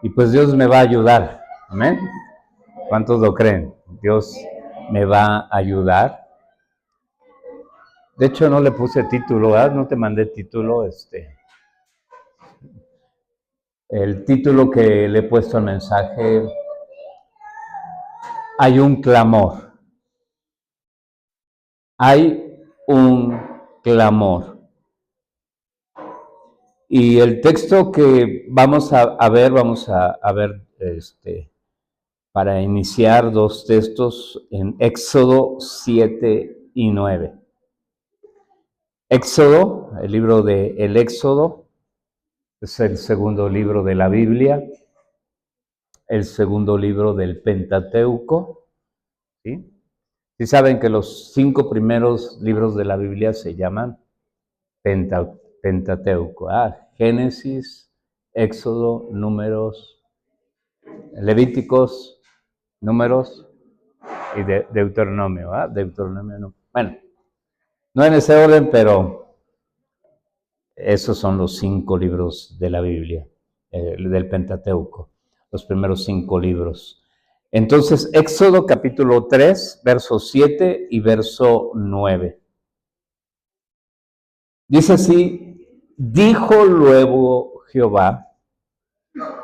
Y pues Dios me va a ayudar. Amén. ¿Cuántos lo creen? Dios me va a ayudar. De hecho, no le puse título, ¿verdad? No te mandé título. El título que le he puesto al mensaje: hay un clamor. Hay un clamor. Y el texto que vamos a ver, para iniciar, dos textos en Éxodo 7 y 9. Éxodo, el libro de el Éxodo, es el segundo libro de la Biblia, el segundo libro del Pentateuco, ¿sí? Sí saben que los 5 primeros libros de la Biblia se llaman Pentateuco. Génesis, Éxodo, Números, Levíticos, Números y Deuteronomio. Deuteronomio no. Bueno, no en ese orden, pero esos son los 5 libros de la Biblia, del Pentateuco, los primeros 5 libros. Entonces, Éxodo capítulo 3, verso 7 y verso 9. Dice así: dijo luego Jehová,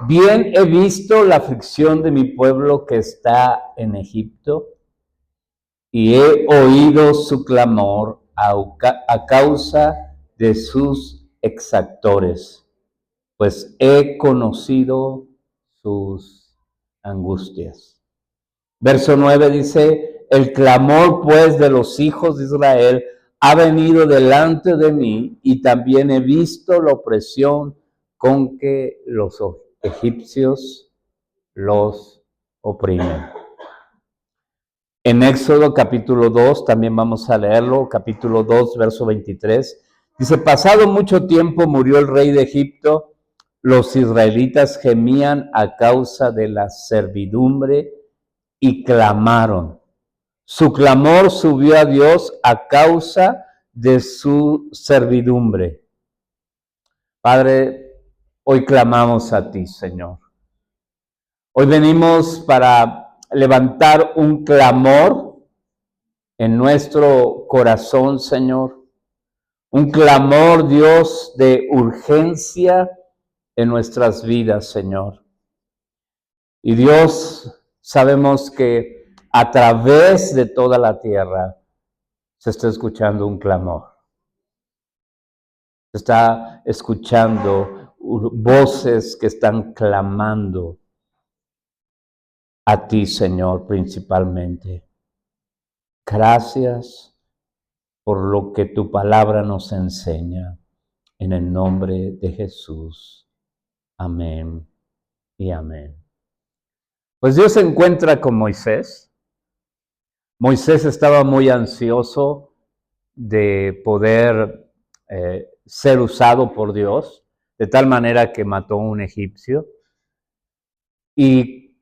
bien he visto la aflicción de mi pueblo que está en Egipto, y he oído su clamor a causa de sus exactores, pues he conocido sus angustias. Verso 9 dice: el clamor pues de los hijos de Israel ha venido delante de mí, y también he visto la opresión con que los egipcios los oprimen. En Éxodo capítulo 2, también vamos a leerlo, capítulo 2, verso 23, dice: pasado mucho tiempo murió el rey de Egipto, los israelitas gemían a causa de la servidumbre y clamaron. Su clamor subió a Dios a causa de su servidumbre. Padre, hoy clamamos a ti, Señor. Hoy venimos para levantar un clamor en nuestro corazón, Señor. Un clamor, Dios, de urgencia en nuestras vidas, Señor. Y Dios, sabemos que a través de toda la tierra se está escuchando un clamor. Se está escuchando voces que están clamando a ti, Señor, principalmente. Gracias por lo que tu palabra nos enseña. En el nombre de Jesús. Amén y amén. Pues Dios se encuentra con Moisés. Moisés estaba muy ansioso de poder ser usado por Dios, de tal manera que mató a un egipcio. Y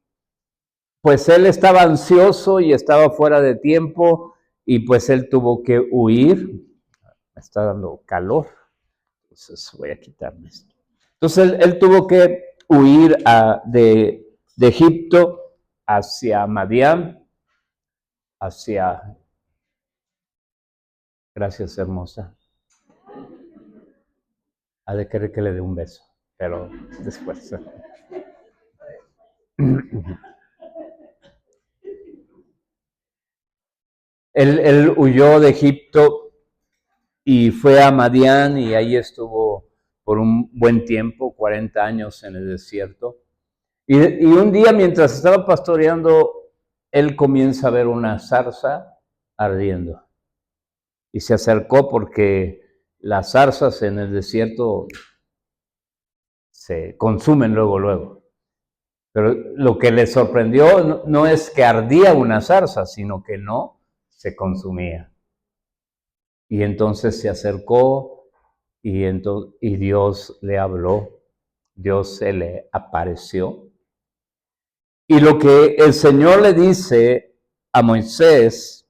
pues él estaba ansioso y estaba fuera de tiempo, y pues él tuvo que huir. Me está dando calor, entonces voy a quitarme esto. Entonces él tuvo que huir de Egipto hacia Madián, hacia... Gracias, hermosa. Ha de querer que le dé un beso, pero después. Él huyó de Egipto y fue a Madián, y ahí estuvo por un buen tiempo, 40 años en el desierto. Y un día, mientras estaba pastoreando, él comienza a ver una zarza ardiendo. Y se acercó porque las zarzas en el desierto se consumen luego. Pero lo que le sorprendió no es que ardía una zarza, sino que no se consumía. Y entonces se acercó y Dios le habló, Dios se le apareció. Y lo que el Señor le dice a Moisés,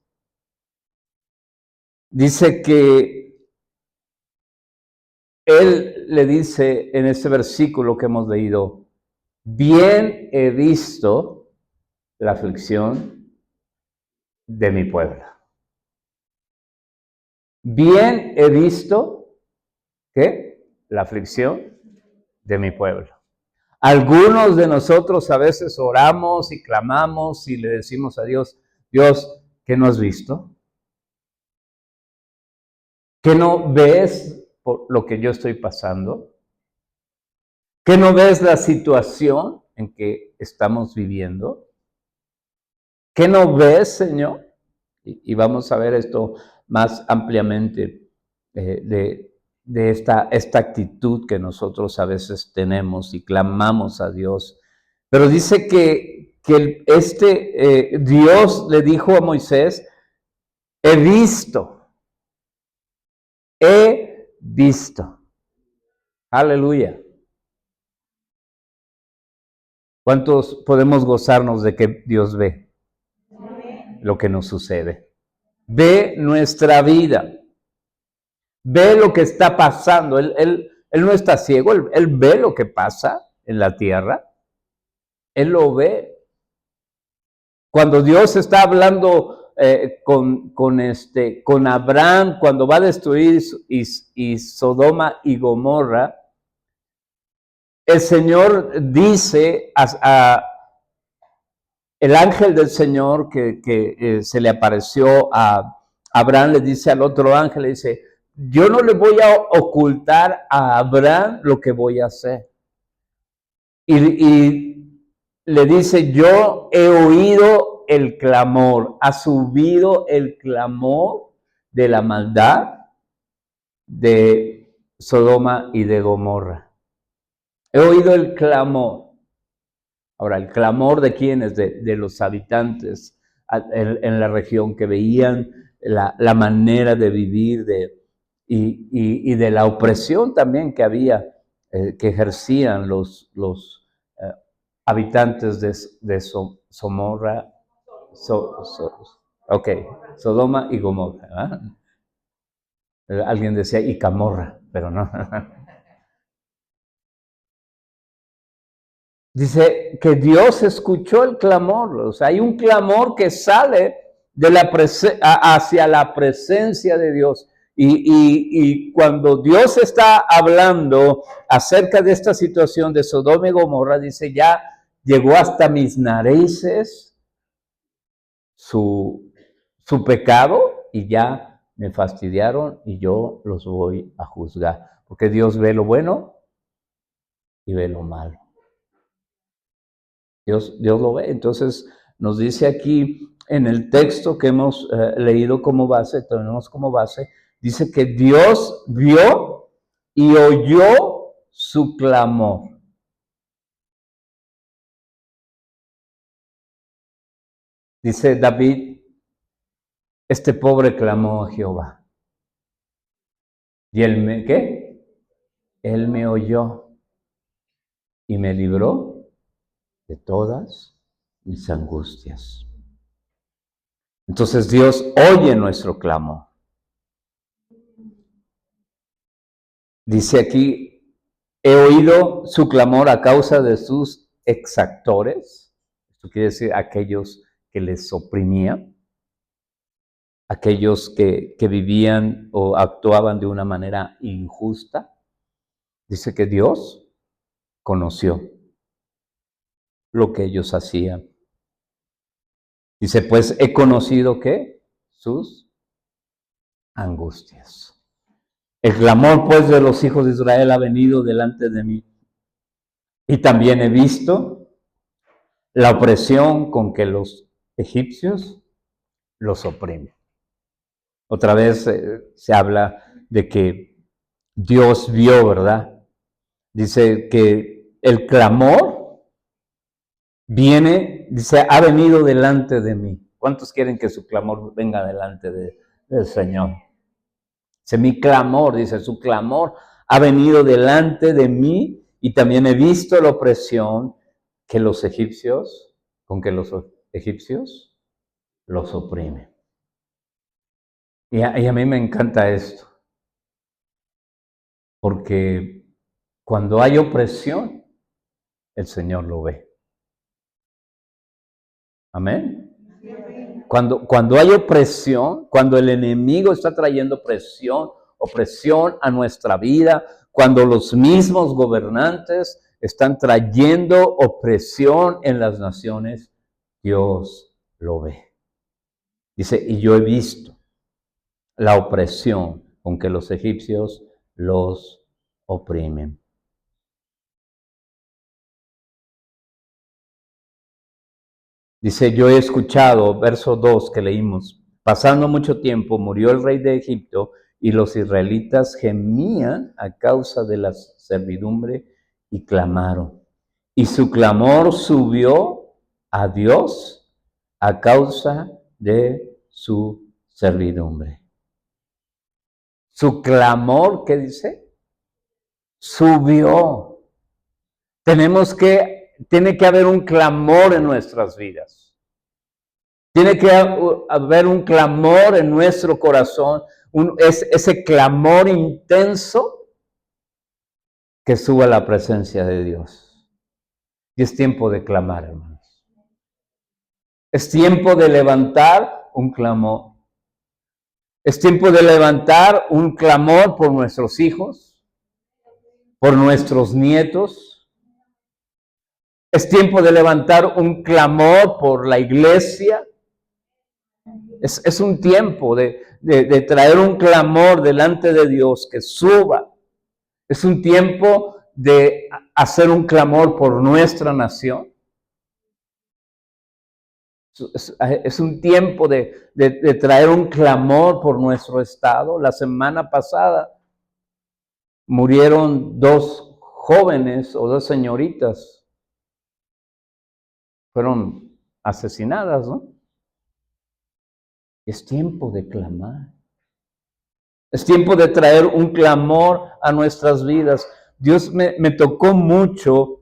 dice que Él le dice en ese versículo que hemos leído: bien he visto la aflicción de mi pueblo. Bien he visto, ¿qué? La aflicción de mi pueblo. Algunos de nosotros a veces oramos y clamamos y le decimos a Dios, Dios, ¿qué no has visto? ¿Qué no ves por lo que yo estoy pasando? ¿Qué no ves la situación en que estamos viviendo? ¿Qué no ves, Señor? Y vamos a ver esto más ampliamente de esta actitud que nosotros a veces tenemos y clamamos a Dios. Pero dice que Dios le dijo a Moisés, he visto. Aleluya. ¿Cuántos podemos gozarnos de que Dios ve lo que nos sucede? Ve nuestra vida. Ve lo que está pasando. Él no está ciego, él ve lo que pasa en la tierra. Él lo ve. Cuando Dios está hablando con Abraham, cuando va a destruir Sodoma y Gomorra, el Señor dice el ángel del Señor que se le apareció a Abraham, le dice al otro ángel, le dice, yo no le voy a ocultar a Abraham lo que voy a hacer. Y le dice, yo he oído el clamor, ha subido el clamor de la maldad de Sodoma y de Gomorra. He oído el clamor. Ahora, ¿el clamor de quiénes? De los habitantes en la región que veían la manera de vivir y de la opresión también que había, que ejercían los habitantes de Somorra, Sodoma y Gomorra. Alguien decía y Camorra, pero no. Dice que Dios escuchó el clamor, o sea, hay un clamor que sale hacia la presencia de Dios. Y cuando Dios está hablando acerca de esta situación de Sodoma y Gomorra, dice, ya llegó hasta mis narices su pecado y ya me fastidiaron y yo los voy a juzgar. Porque Dios ve lo bueno y ve lo malo. Dios lo ve. Entonces nos dice aquí en el texto que hemos leído como base, tenemos como base, dice que Dios vio y oyó su clamor. Dice David, este pobre clamó a Jehová. ¿Y él qué? Él me oyó y me libró de todas mis angustias. Entonces Dios oye nuestro clamor. Dice aquí, he oído su clamor a causa de sus exactores. Esto quiere decir aquellos que les oprimían, aquellos que vivían o actuaban de una manera injusta. Dice que Dios conoció lo que ellos hacían. Dice, pues he conocido ¿qué? Sus angustias. El clamor pues de los hijos de Israel ha venido delante de mí. Y también he visto la opresión con que los egipcios los oprimen. Otra vez se habla de que Dios vio, ¿verdad? Dice que el clamor dice, ha venido delante de mí. ¿Cuántos quieren que su clamor venga delante del Señor? Dice, mi clamor, dice, su clamor ha venido delante de mí y también he visto la opresión con que los egipcios los oprimen. Y a mí me encanta esto, porque cuando hay opresión, el Señor lo ve. Amén. Cuando hay opresión, cuando el enemigo está trayendo opresión a nuestra vida, cuando los mismos gobernantes están trayendo opresión en las naciones, Dios lo ve. Dice, y yo he visto la opresión con que los egipcios los oprimen. Dice, yo he escuchado, verso 2 que leímos, pasando mucho tiempo murió el rey de Egipto y los israelitas gemían a causa de la servidumbre y clamaron. Y su clamor subió a Dios a causa de su servidumbre. Su clamor, ¿qué dice? Subió. Tiene que haber un clamor en nuestras vidas. Tiene que haber un clamor en nuestro corazón, ese clamor intenso que suba a la presencia de Dios. Y es tiempo de clamar, hermanos. Es tiempo de levantar un clamor. Es tiempo de levantar un clamor por nuestros hijos, por nuestros nietos. Es tiempo de levantar un clamor por la iglesia. Es un tiempo de traer un clamor delante de Dios que suba. Es un tiempo de hacer un clamor por nuestra nación. Es un tiempo de traer un clamor por nuestro estado. La semana pasada murieron 2 jóvenes o 2 señoritas. Fueron asesinadas, ¿no? Es tiempo de clamar. Es tiempo de traer un clamor a nuestras vidas. Dios me tocó mucho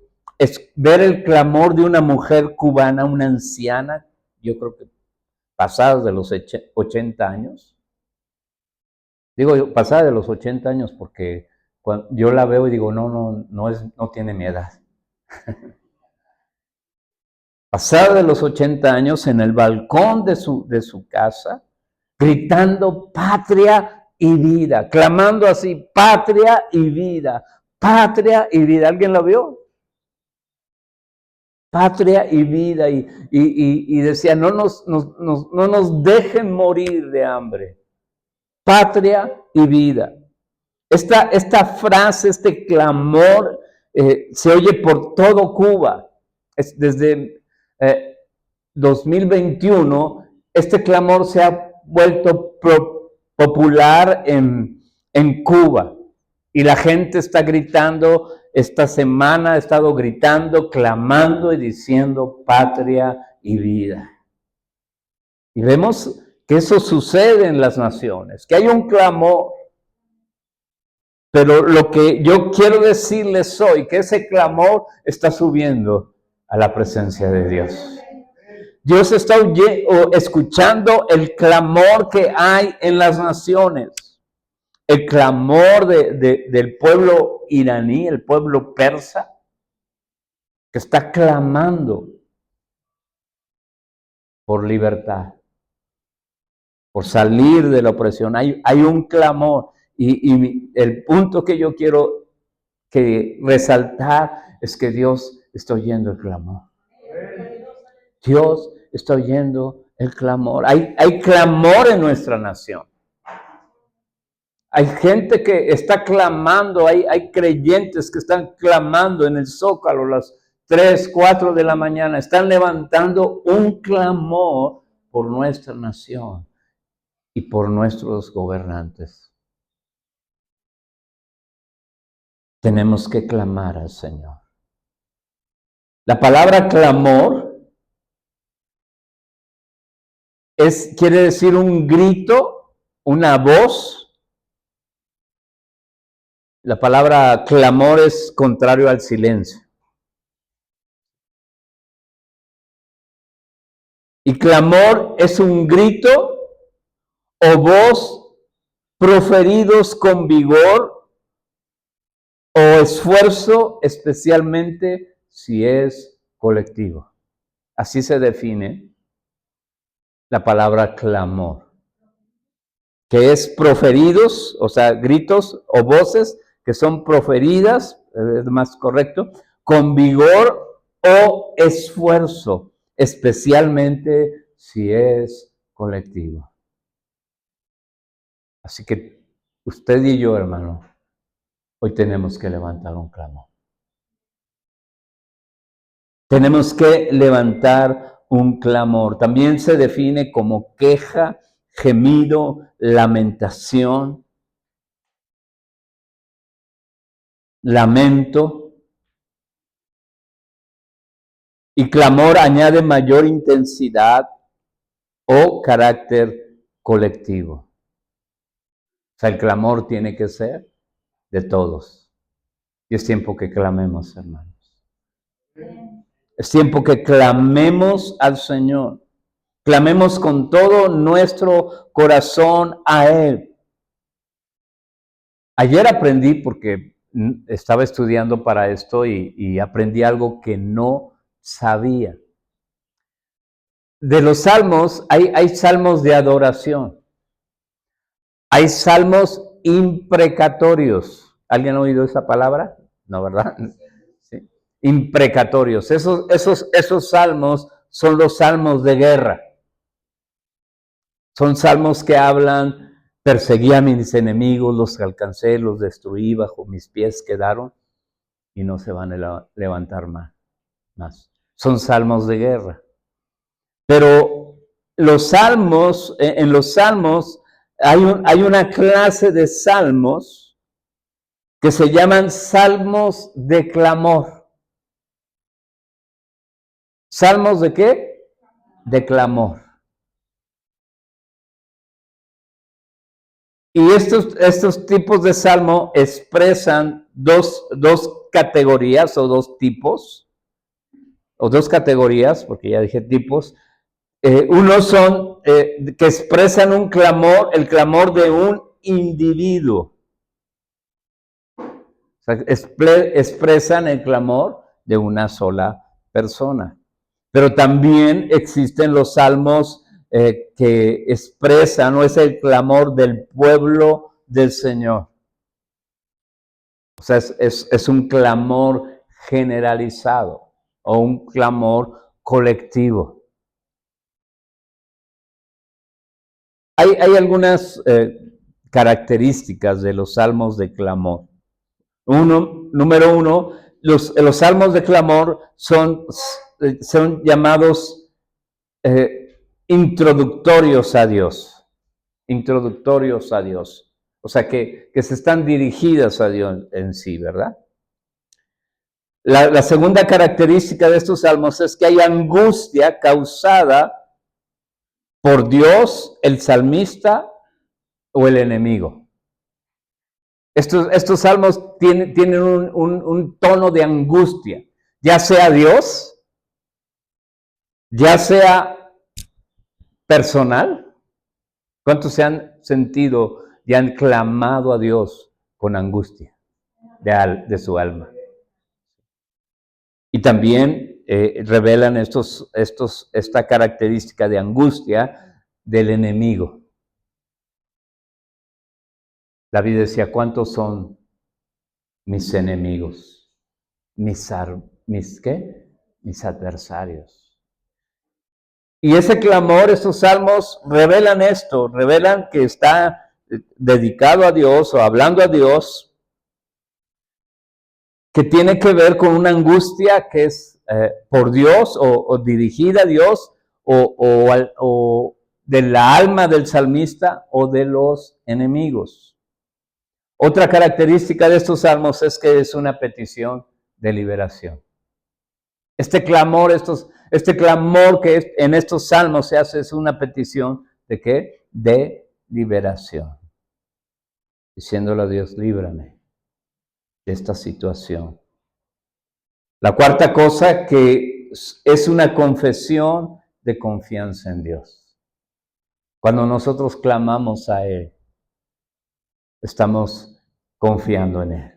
ver el clamor de una mujer cubana, una anciana, yo creo que pasada de los 80 años. Digo, pasada de los 80 años porque cuando yo la veo y digo, no tiene mi edad. Pasada de los 80 años en el balcón de su casa, gritando patria y vida, clamando así, patria y vida, patria y vida. ¿Alguien lo vio? Patria y vida. Y decía, no nos dejen morir de hambre. Patria y vida. Esta frase, este clamor, se oye por todo Cuba. Desde 2021, este clamor se ha vuelto popular en Cuba. Y la gente está gritando, esta semana ha estado gritando, clamando y diciendo patria y vida. Y vemos que eso sucede en las naciones, que hay un clamor. Pero lo que yo quiero decirles hoy, que ese clamor está subiendo a la presencia de Dios. Dios está escuchando el clamor que hay en las naciones. El clamor del pueblo iraní, el pueblo persa, que está clamando por libertad, por salir de la opresión. Hay un clamor. Y el punto que yo quiero resaltar es que Dios está oyendo el clamor. Dios está oyendo el clamor. Hay clamor en nuestra nación. Hay gente que está clamando, hay creyentes que están clamando en el Zócalo a las 3, 4 de la mañana. Están levantando un clamor por nuestra nación y por nuestros gobernantes. Tenemos que clamar al Señor. La palabra clamor quiere decir un grito, una voz. La palabra clamor es contrario al silencio. Y clamor es un grito o voz proferidos con vigor o esfuerzo especialmente si es colectivo. Así se define la palabra clamor, que es proferidos, o sea, gritos o voces que son proferidas, es más correcto, con vigor o esfuerzo, especialmente si es colectivo. Así que usted y yo, hermano, hoy tenemos que levantar un clamor. Tenemos que levantar un clamor. También se define como queja, gemido, lamentación, lamento. Y clamor añade mayor intensidad o carácter colectivo. O sea, el clamor tiene que ser de todos. Y es tiempo que clamemos, hermanos. Es tiempo que clamemos al Señor. Clamemos con todo nuestro corazón a Él. Ayer aprendí, porque estaba estudiando para esto y aprendí algo que no sabía. De los salmos, hay salmos de adoración. Hay salmos imprecatorios. ¿Alguien ha oído esa palabra? No, ¿verdad? Sí. Imprecatorios. Esos salmos son los salmos de guerra. Son salmos que hablan, perseguí a mis enemigos, los alcancé, los destruí, bajo mis pies quedaron y no se van a levantar más. Son salmos de guerra. Pero los salmos, en los salmos hay una clase de salmos que se llaman salmos de clamor. ¿Salmos de qué? De clamor. Y estos tipos de salmo expresan dos categorías o dos tipos, o dos categorías, porque ya dije tipos. Unos son que expresan un clamor, el clamor de un individuo. O sea, expresan el clamor de una sola persona. Pero también existen los salmos que expresan, o es el clamor del pueblo del Señor. O sea, es un clamor generalizado o un clamor colectivo. Hay algunas características de los salmos de clamor. Número uno, los salmos de clamor son llamados introductorios a Dios. Introductorios a Dios. O sea, que se están dirigidas a Dios en sí, ¿verdad? La segunda característica de estos salmos es que hay angustia causada por Dios, el salmista o el enemigo. Estos salmos tienen un tono de angustia, ya sea Dios, ya sea personal. ¿Cuántos se han sentido y han clamado a Dios con angustia de su alma? Y también revelan esta característica de angustia del enemigo. David decía, ¿cuántos son mis enemigos? Mis adversarios. Y ese clamor, esos salmos revelan esto, revelan que está dedicado a Dios o hablando a Dios, que tiene que ver con una angustia que es por Dios o dirigida a Dios o de la alma del salmista o de los enemigos. Otra característica de estos salmos es que es una petición de liberación. Este clamor que en estos salmos se hace es una petición ¿de qué? De liberación. Diciéndole a Dios, líbrame de esta situación. La cuarta cosa que es una confesión de confianza en Dios. Cuando nosotros clamamos a Él, estamos confiando en Él.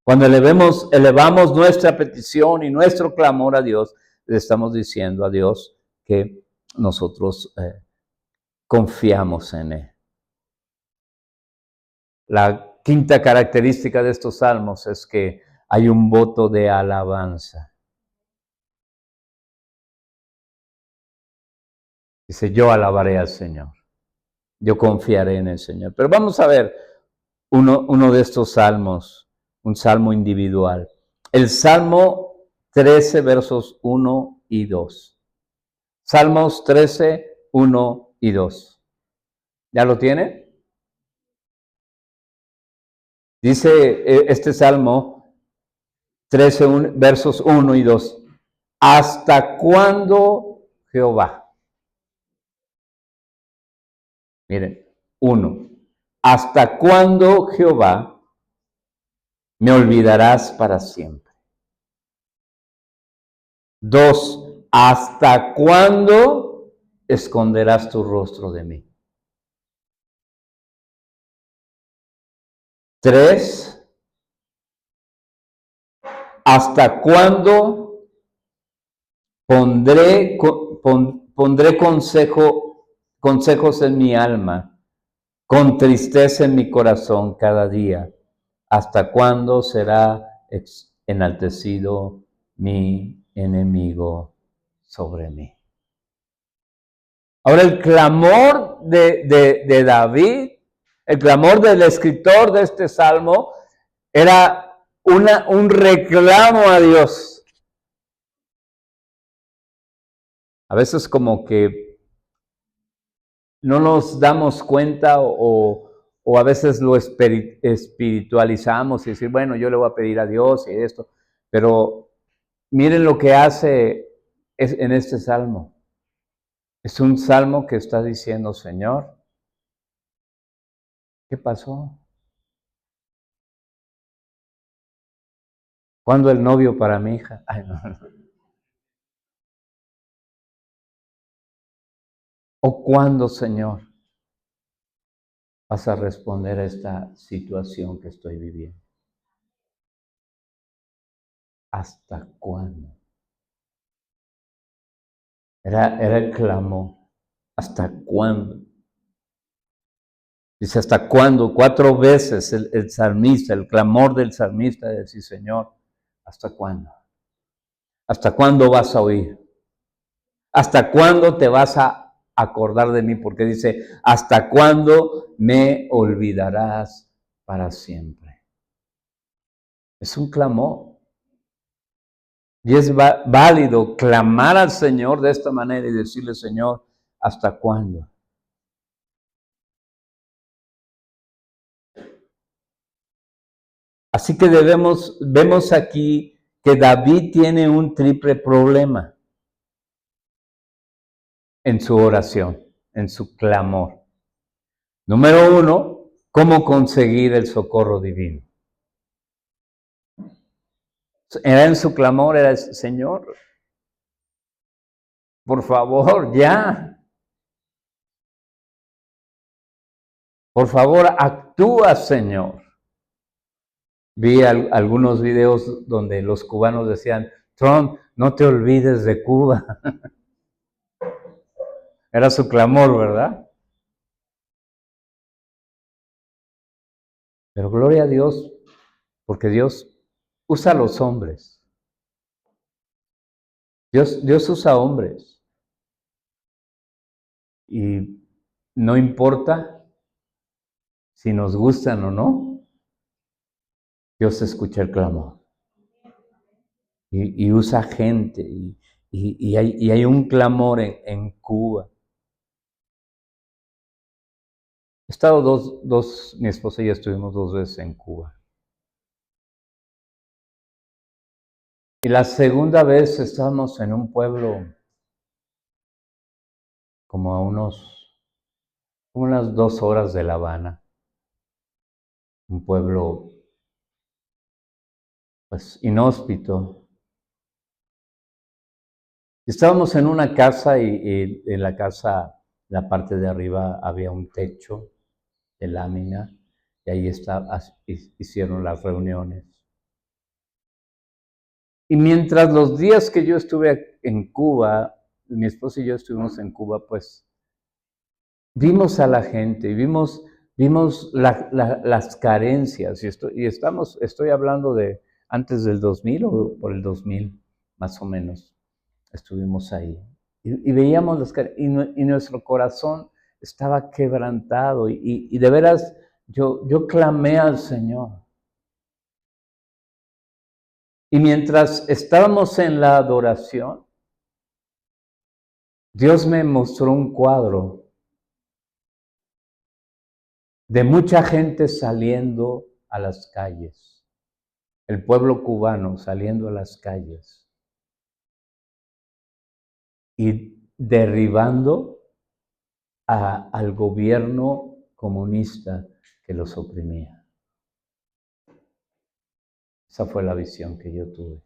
Cuando elevamos nuestra petición y nuestro clamor a Dios, le estamos diciendo a Dios que nosotros confiamos en Él. La quinta característica de estos salmos es que hay un voto de alabanza. Dice, yo alabaré al Señor, yo confiaré en el Señor. Pero vamos a ver uno de estos salmos, un salmo individual. El Salmo 13, versos 1 y 2. Salmos 13, 1 y 2. ¿Ya lo tiene? Dice este Salmo 13, versos 1 y 2. ¿Hasta cuándo, Jehová? Miren, 1. ¿Hasta cuándo, Jehová, me olvidarás para siempre? 2. ¿Hasta cuándo esconderás tu rostro de mí? 3. ¿Hasta cuándo pondré consejos en mi alma, con tristeza en mi corazón cada día? ¿Hasta cuándo será enaltecido mi enemigo sobre mí? Ahora, el clamor de David, el clamor del escritor de este salmo, era un reclamo a Dios. A veces como que no nos damos cuenta o a veces lo espiritualizamos y decir, bueno, yo le voy a pedir a Dios y esto, pero miren lo que hace en este salmo. Es un salmo que está diciendo, Señor, ¿qué pasó? ¿Cuándo el novio para mi hija? Ay, no. ¿O cuándo, Señor, vas a responder a esta situación que estoy viviendo? ¿Hasta cuándo? Era el clamor. ¿Hasta cuándo? Dice, ¿hasta cuándo? 4 veces el salmista, el clamor del salmista de decir, Señor, ¿hasta cuándo? ¿Hasta cuándo vas a oír? ¿Hasta cuándo te vas a acordar de mí? Porque dice, ¿hasta cuándo me olvidarás para siempre? Es un clamor. Y es válido clamar al Señor de esta manera y decirle, Señor, ¿hasta cuándo? Así que vemos aquí que David tiene un triple problema en su oración, en su clamor. Número 1, ¿cómo conseguir el socorro divino? Era en su clamor, era, Señor, por favor, ya. Por favor, actúa, Señor. Vi algunos videos donde los cubanos decían, Trump, no te olvides de Cuba. Era su clamor, ¿verdad? Pero gloria a Dios, porque Dios usa a los hombres. Dios usa hombres. Y no importa si nos gustan o no, Dios escucha el clamor. Y usa gente. Y hay un clamor en Cuba. He estado mi esposa y yo estuvimos 2 veces en Cuba. Y la segunda vez estábamos en un pueblo como a unas 2 horas de La Habana. Un pueblo, pues, inhóspito. Estábamos en una casa y en la casa, la parte de arriba había un techo de lámina y ahí hicieron las reuniones. Y mientras los días que yo estuve en Cuba, mi esposa y yo estuvimos en Cuba, pues vimos a la gente, vimos las carencias, estoy hablando de antes del 2000 o por el 2000, más o menos, estuvimos ahí. Y veíamos y nuestro corazón estaba quebrantado, y de veras yo clamé al Señor. Y mientras estábamos en la adoración, Dios me mostró un cuadro de mucha gente saliendo a las calles, el pueblo cubano saliendo a las calles y derribando al gobierno comunista que los oprimía. Esa fue la visión que yo tuve.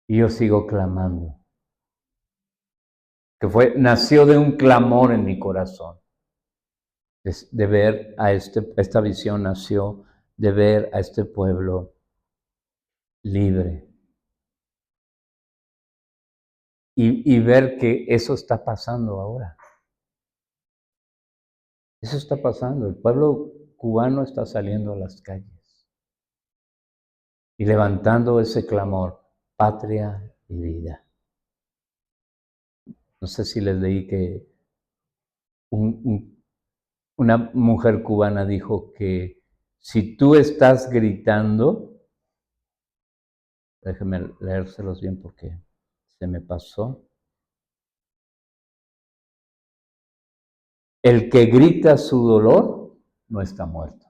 Y yo sigo clamando, nació de un clamor en mi corazón, de ver esta visión nació de ver a este pueblo libre. Y ver que eso está pasando ahora. Eso está pasando. El pueblo cubano está saliendo a las calles y levantando ese clamor, patria y vida. No sé si les leí que una mujer cubana dijo que si tú estás gritando, déjenme leérselos bien porque se me pasó. El que grita su dolor no está muerto.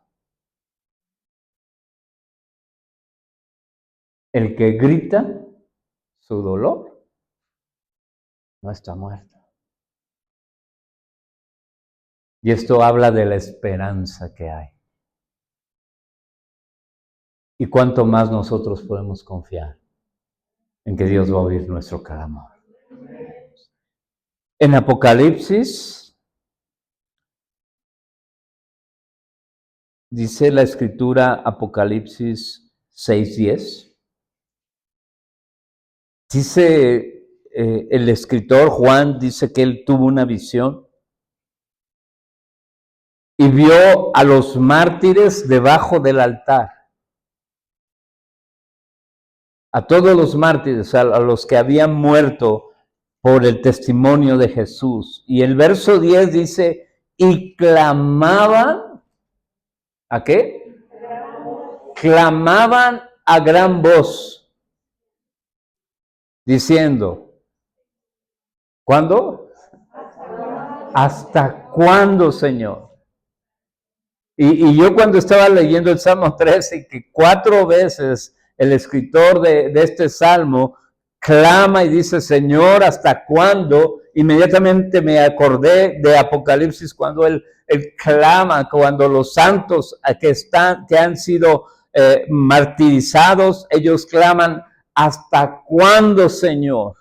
El que grita su dolor no está muerto. Y esto habla de la esperanza que hay. Y cuánto más nosotros podemos confiar en que Dios va a oír nuestro clamor. En Apocalipsis dice la escritura, Apocalipsis 6:10, dice el escritor Juan, dice que él tuvo una visión y vio a los mártires debajo del altar. A todos los mártires, a los que habían muerto por el testimonio de Jesús. Y el verso 10 dice, y clamaban, ¿a qué? Clamaban a gran voz, diciendo, ¿cuándo? ¿Hasta cuándo, Señor? Y yo cuando estaba leyendo el Salmo 13, que 4 veces el escritor de este Salmo clama y dice, Señor, ¿hasta cuándo? Inmediatamente me acordé de Apocalipsis cuando él clama, cuando los santos que han sido martirizados, ellos claman, ¿hasta cuándo, Señor?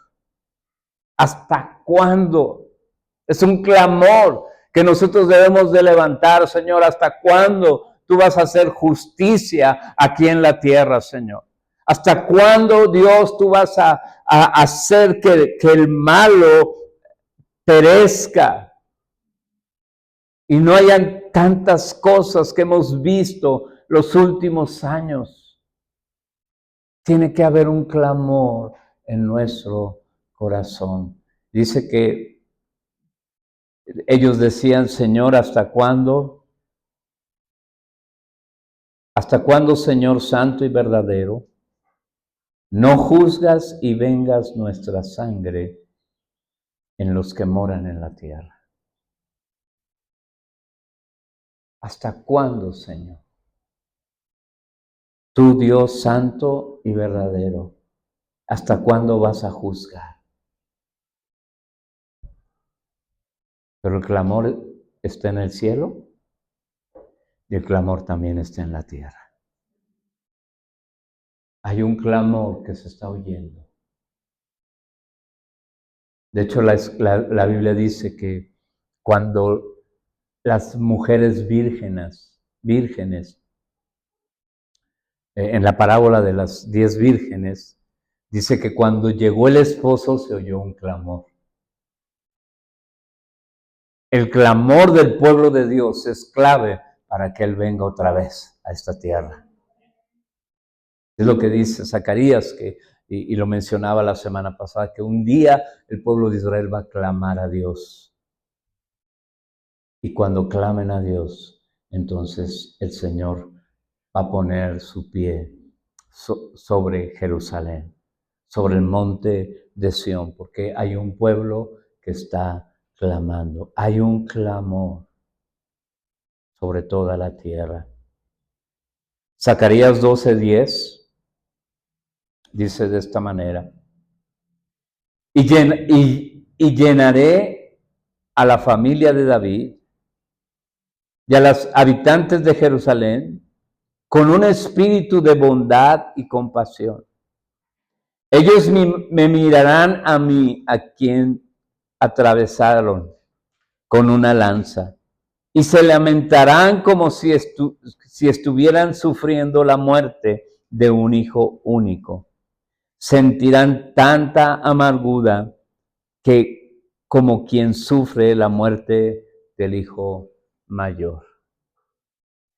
¿Hasta cuándo? Es un clamor que nosotros debemos de levantar, Señor. ¿Hasta cuándo tú vas a hacer justicia aquí en la tierra, Señor? ¿Hasta cuándo, Dios, tú vas a hacer que el malo perezca? Y no hayan tantas cosas que hemos visto los últimos años. Tiene que haber un clamor en nuestro corazón. Dice que ellos decían, Señor, ¿hasta cuándo? ¿Hasta cuándo, Señor santo y verdadero? No juzgas y vengas nuestra sangre en los que moran en la tierra. ¿Hasta cuándo, Señor? Tú, Dios santo y verdadero, ¿hasta cuándo vas a juzgar? Pero el clamor está en el cielo y el clamor también está en la tierra. Hay un clamor que se está oyendo. De hecho, la Biblia dice que cuando las mujeres vírgenes en la parábola de las 10 vírgenes, dice que cuando llegó el esposo se oyó un clamor. El clamor del pueblo de Dios es clave para que Él venga otra vez a esta tierra. Es lo que dice Zacarías, y lo mencionaba la semana pasada, que un día el pueblo de Israel va a clamar a Dios. Y cuando clamen a Dios, entonces el Señor va a poner su pie sobre Jerusalén, sobre el monte de Sión, porque hay un pueblo que está clamando. Hay un clamor sobre toda la tierra. Zacarías 12:10 dice de esta manera: y llenaré a la familia de David y a los habitantes de Jerusalén con un espíritu de bondad y compasión. Ellos me mirarán a mí, a quien atravesaron con una lanza, y se lamentarán como si estuvieran sufriendo la muerte de un hijo único. Sentirán tanta amargura que como quien sufre la muerte del hijo mayor.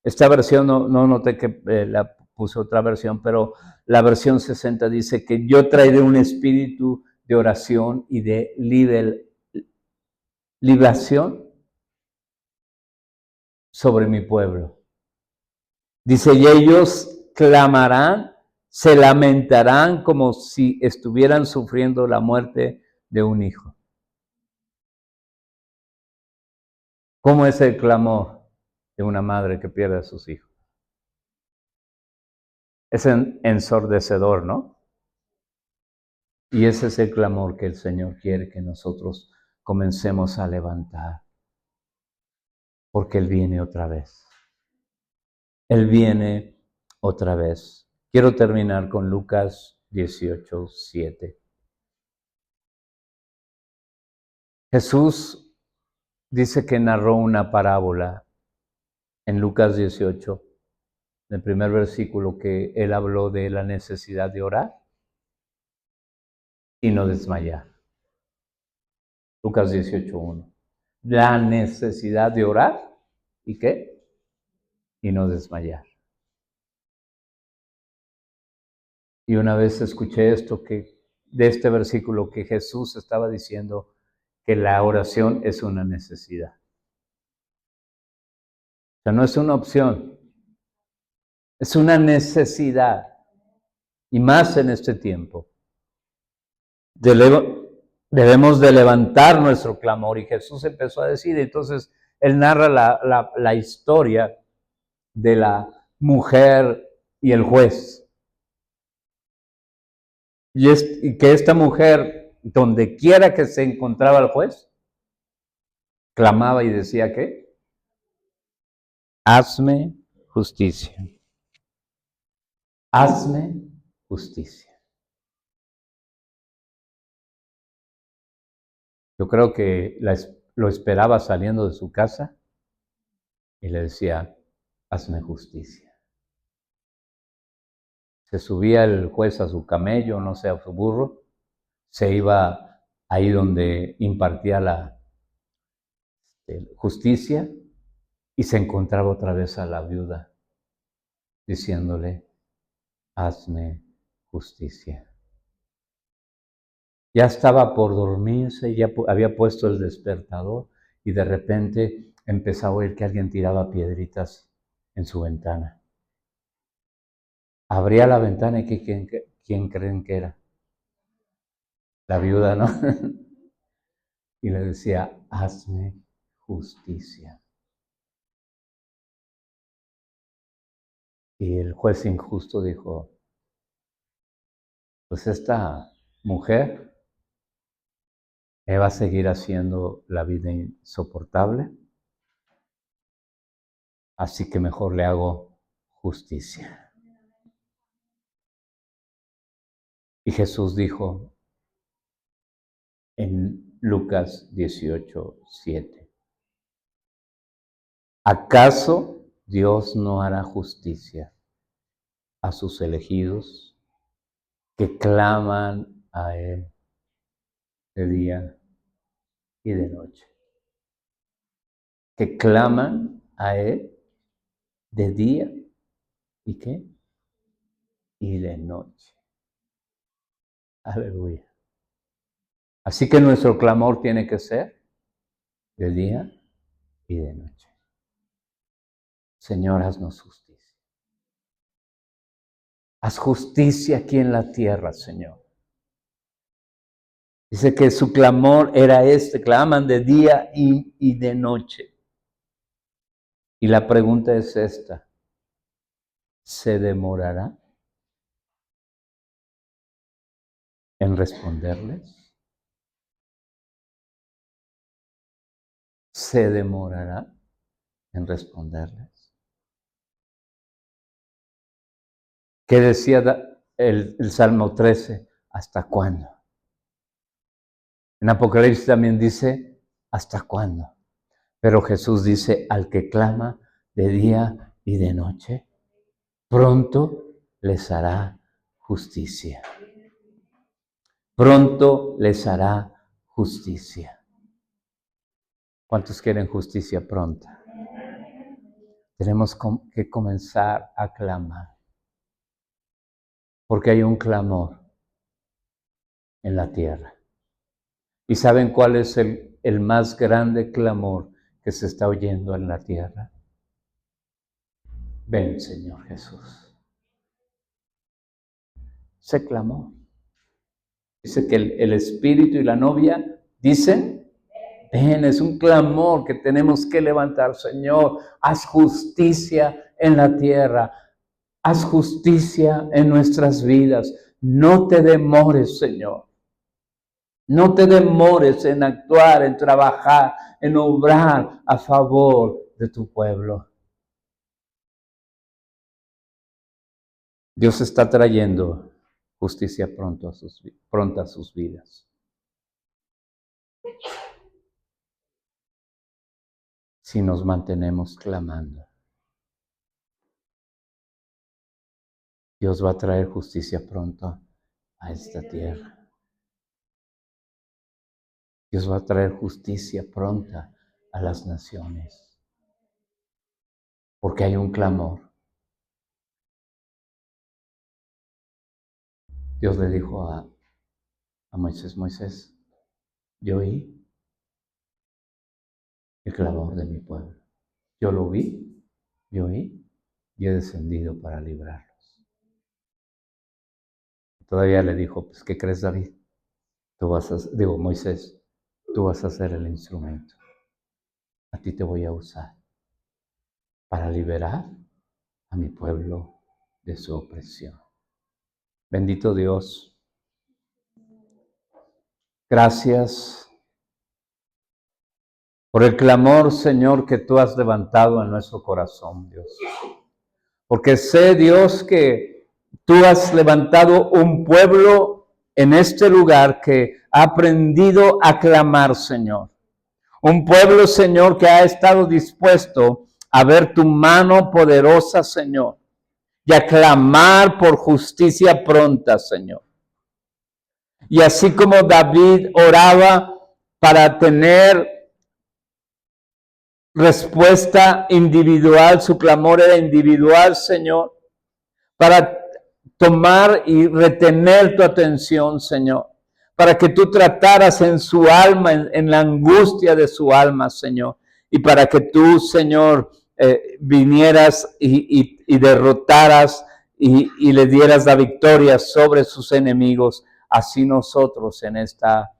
Esta versión no noté que la puse otra versión, pero la versión 60 dice que yo traeré un espíritu de oración y de libración sobre mi pueblo. Dice, y ellos clamarán, se lamentarán como si estuvieran sufriendo la muerte de un hijo. ¿Cómo es el clamor de una madre que pierde a sus hijos? Es ensordecedor, ¿no? Y ese es el clamor que el Señor quiere que nosotros comencemos a levantar. Porque Él viene otra vez. Él viene otra vez. Quiero terminar con Lucas 18:7. Jesús dice que narró una parábola en Lucas 18, en el primer versículo, que Él habló de la necesidad de orar y no desmayar. Lucas 18:1. La necesidad de orar y ¿qué? Y no desmayar. Y una vez escuché esto, que de este versículo, que Jesús estaba diciendo que la oración es una necesidad. O sea, no es una opción, es una necesidad. Y más en este tiempo. Debemos de levantar nuestro clamor. Y Jesús empezó a decir, entonces Él narra la historia de la mujer y el juez. Y que esta mujer, donde quiera que se encontraba el juez, clamaba y decía, ¿qué? Hazme justicia. Hazme justicia. Yo creo que lo esperaba saliendo de su casa y le decía, hazme justicia. Se subía el juez a su camello, no sé, a su burro, se iba ahí donde impartía la justicia y se encontraba otra vez a la viuda diciéndole, hazme justicia. Ya estaba por dormirse, ya había puesto el despertador y de repente empezó a oír que alguien tiraba piedritas en su ventana. Abría la ventana y ¿quién creen que era? La viuda, ¿no? Y le decía, hazme justicia. Y el juez injusto dijo, pues esta mujer me va a seguir haciendo la vida insoportable, así que mejor le hago justicia. Y Jesús dijo en Lucas 18:7, ¿acaso Dios no hará justicia a sus elegidos que claman a Él de día y de noche. Que claman a Él de día y ¿qué? Y de noche. Aleluya. Así que nuestro clamor tiene que ser de día y de noche. Señor, haznos justicia. Haz justicia aquí en la tierra, Señor. Dice que su clamor era este, claman de día y de noche. Y la pregunta es esta, ¿se demorará en responderles? ¿Se demorará en responderles? ¿Qué decía el Salmo 13? ¿Hasta cuándo? En Apocalipsis también dice, ¿hasta cuándo? Pero Jesús dice, al que clama de día y de noche, pronto les hará justicia. Pronto les hará justicia. ¿Cuántos quieren justicia pronta? Tenemos que comenzar a clamar. Porque hay un clamor en la tierra. ¿Y saben cuál es el más grande clamor que se está oyendo en la tierra? Ven, Señor Jesús. Se clamó. Dice que el Espíritu y la novia dicen, ven, es un clamor que tenemos que levantar, Señor. Haz justicia en la tierra. Haz justicia en nuestras vidas. No te demores, Señor. No te demores en actuar, en trabajar, en obrar a favor de tu pueblo. Dios está trayendo justicia pronta a sus vidas. Si nos mantenemos clamando, Dios va a traer justicia pronto a esta tierra. Dios va a traer justicia pronta a las naciones. Porque hay un clamor. Dios le dijo a Moisés, Moisés, yo oí el clamor de mi pueblo. Yo lo vi, yo oí y he descendido para librarlos. Todavía le dijo, pues, ¿qué crees, David? Moisés, tú vas a ser el instrumento. A ti te voy a usar para liberar a mi pueblo de su opresión. Bendito Dios. Gracias por el clamor, Señor, que tú has levantado en nuestro corazón, Dios. Porque sé, Dios, que tú has levantado un pueblo en este lugar que ha aprendido a clamar, Señor. Un pueblo, Señor, que ha estado dispuesto a ver tu mano poderosa, Señor, y a clamar por justicia pronta, Señor. Y así como David oraba para tener respuesta individual, su clamor era individual, Señor, para tomar y retener tu atención, Señor, para que tú trataras en su alma, en la angustia de su alma, Señor, y para que tú, Señor, vinieras y derrotaras y le dieras la victoria sobre sus enemigos. Así nosotros en esta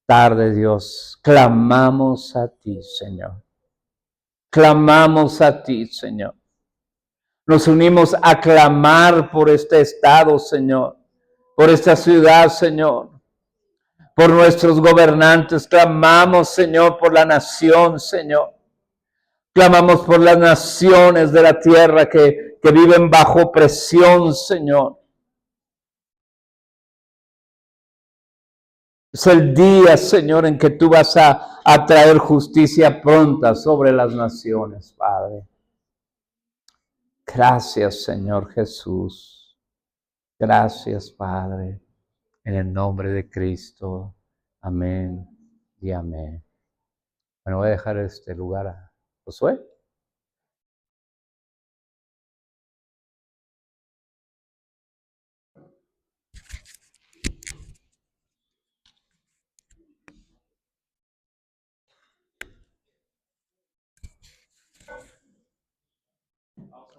tarde, Dios, clamamos a ti, Señor. Clamamos a ti, Señor. Nos unimos a clamar por este estado, Señor, por esta ciudad, Señor, por nuestros gobernantes. Clamamos, Señor, por la nación, Señor. Clamamos por las naciones de la tierra que viven bajo presión, Señor. Es el día, Señor, en que tú vas a traer justicia pronta sobre las naciones, Padre. Gracias, Señor Jesús. Gracias, Padre. En el nombre de Cristo. Amén y amén. Bueno, voy a dejar este lugar a Josué.